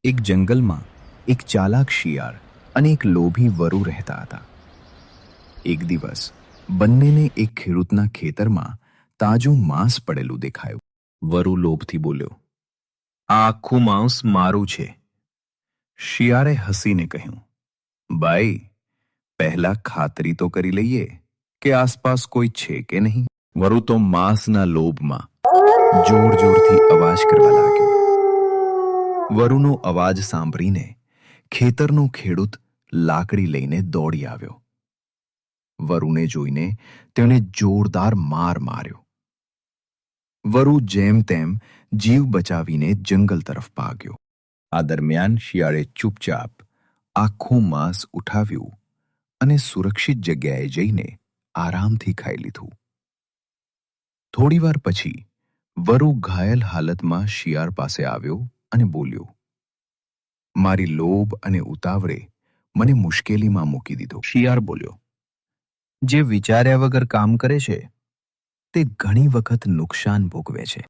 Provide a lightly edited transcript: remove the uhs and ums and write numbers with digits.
એક જંગલમાં એક ચાલાક શિયાળ અને એક લોભી વરુ રહેતા હતા. એક દિવસ બંનેને એક ખેડૂતના ખેતરમાં તાજું માંસ પડેલું દેખાયું. વરુ લોભથી બોલ્યો, "આ આખું માંસ મારું છે." શિયાળે હસીને કહ્યું, "ભાઈ, પહેલા ખાતરી તો કરી લઈએ કે આસપાસ કોઈ છે કે નહીં." વરુ તો માંસના લોભમાં જોર જોરથી અવાજ કરવા લાગ્યો. વરુનો અવાજ સાંભળીને ખેતરનો ખેડૂત લાકડી લઈને દોડી આવ્યો. વરુને જોઈને તેણે જોરદાર માર માર્યો. વરુ જેમ તેમ જીવ બચાવીને જંગલ તરફ ભાગ્યો. આ દરમિયાન શિયાળે ચૂપચાપ આખું માંસ ઉઠાવ્યું અને સુરક્ષિત જગ્યાએ જઈને આરામથી ખાઈ લીધું. થોડીવાર પછી વરુ ઘાયલ હાલતમાં શિયાળ પાસે આવ્યો અને બોલ્યો, "મારી લોભ અને ઉતાવળે મને મુશ્કેલીમાં મૂકી દીધો." શિયાળ બોલ્યો, "જે વિચાર્યા વગર કામ કરે છે તે ઘણી વખત નુકસાન ભોગવે છે."